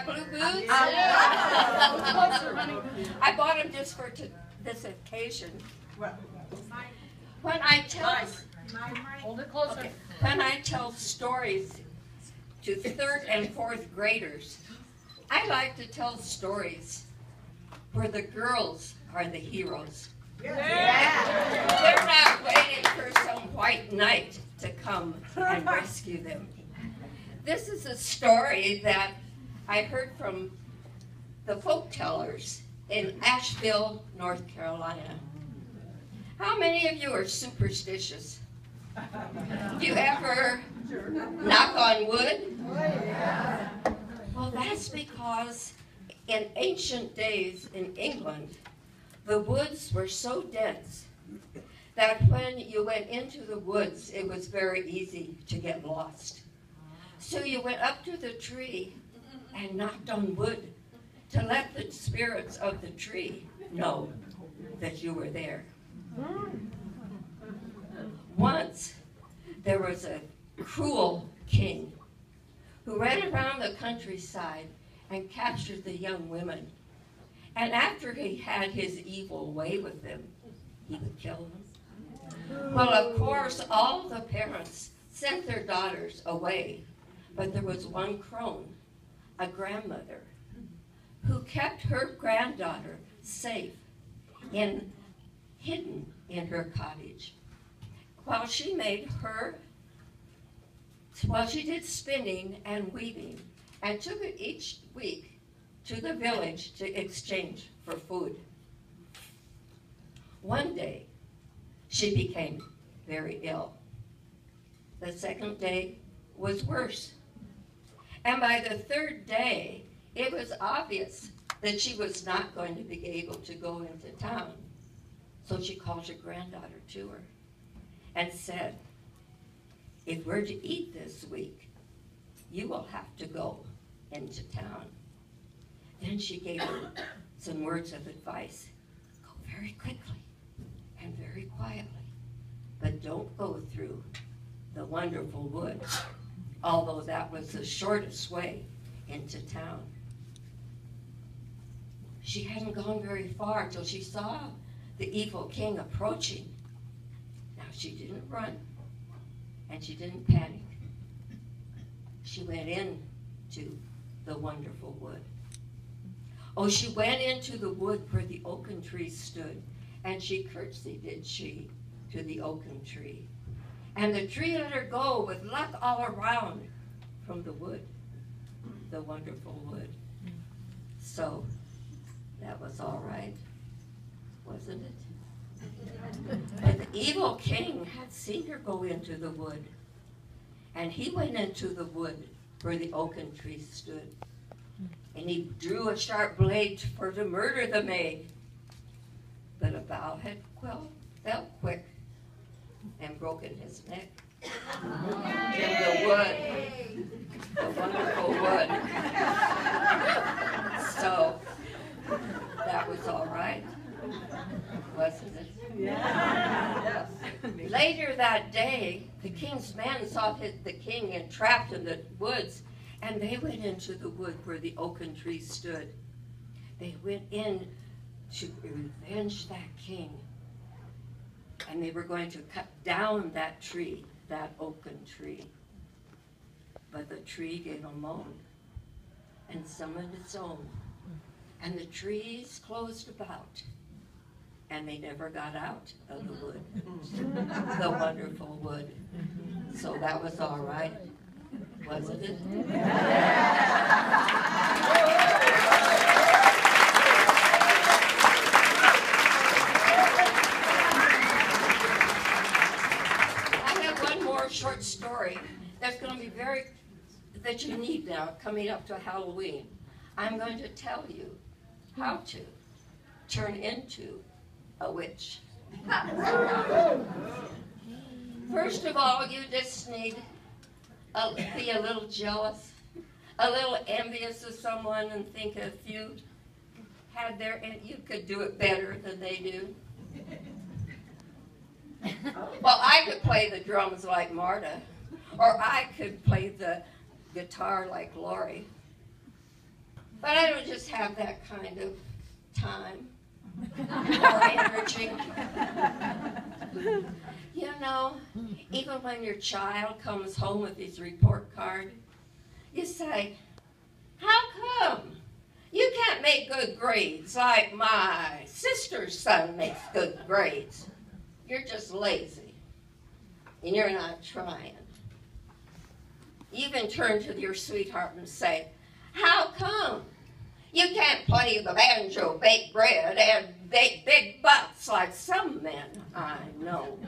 got blue boots? I bought them just for this occasion. When I tell, Hold it closer. okay, when I tell stories to 3rd and 4th graders, I like to tell stories where the girls are the heroes. Yeah. They're not waiting for some white knight to come and rescue them. This is a story that I heard from the folk tellers in Asheville, North Carolina. How many of you are superstitious? Do you ever knock on wood? Well, that's because in ancient days in England, the woods were so dense that when you went into the woods, it was very easy to get lost. So you went up to the tree and knocked on wood to let the spirits of the tree know that you were there. Once, there was a cruel king who ran around the countryside and captured the young women. And after he had his evil way with them, he would kill them. Well, of course, all the parents sent their daughters away, but there was one crone, a grandmother, who kept her granddaughter safe hidden in her cottage while she did spinning and weaving and took it each week to the village to exchange for food. One day, she became very ill. The second day was worse. And by the 3rd day, it was obvious that she was not going to be able to go into town. So she called her granddaughter to her and said, if we're to eat this week, you will have to go into town. Then she gave her some words of advice. Go very quickly and very quietly, but don't go through the wonderful wood, although that was the shortest way into town. She hadn't gone very far till she saw the evil king approaching. Now she didn't run and she didn't panic. She went into the wonderful wood. Oh, she went into the wood where the oaken tree stood, and she curtsied, did she, to the oaken tree. And the tree let her go with luck all around from the wood, the wonderful wood. So that was all right, wasn't it? But the evil king had seen her go into the wood, and he went into the wood where the oaken tree stood. And he drew a sharp blade for to murder the maid. But a bough had fell quick and broken his neck in the wood, the wonderful wood. So that was all right, wasn't it? Yeah. Yes. Later that day, the king's men saw the king entrapped in the woods, and they went into the wood where the oaken tree stood. They went in to revenge that king. And they were going to cut down that tree, that oaken tree. But the tree gave a moan and summoned its own. And the trees closed about. And they never got out of the wood, the wonderful wood. So that was all right. Wasn't it? I have one more short story that's going to be that you need now coming up to Halloween. I'm going to tell you how to turn into a witch. First of all, you just need be a little jealous, a little envious of someone, and think if you had you could do it better than they do. Well, I could play the drums like Marta, or I could play the guitar like Lori. But I don't just have that kind of time or energy. You know, even when your child comes home with his report card, you say, how come you can't make good grades like my sister's son makes good grades? You're just lazy, and you're not trying. You even turn to your sweetheart and say, how come you can't play the banjo, bake bread, and bake big butts like some men I know?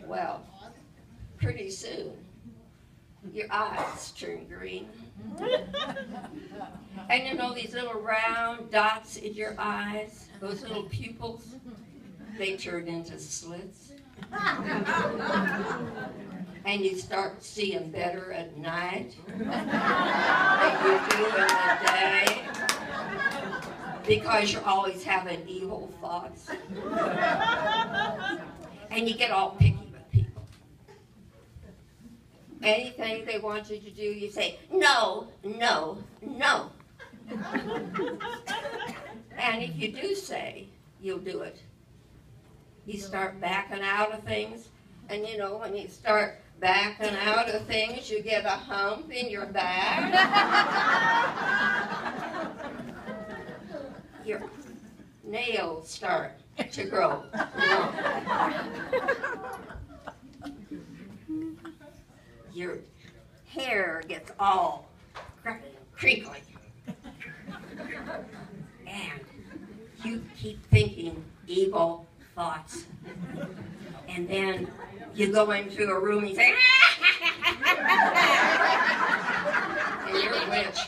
Well, pretty soon, your eyes turn green. And you know these little round dots in your eyes, those little pupils, they turn into slits. And you start seeing better at night than you do in the day because you're always having evil thoughts. And you get all picky with people. Anything they want you to do, you say, no, no, no. And if you do say, you'll do it. You start backing out of things, and you know, when you start backing out of things, you get a hump in your back. Your nails start to grow long. Your hair gets all crinkly. And you keep thinking evil thoughts. And then you go into a room and you say, and you're a witch.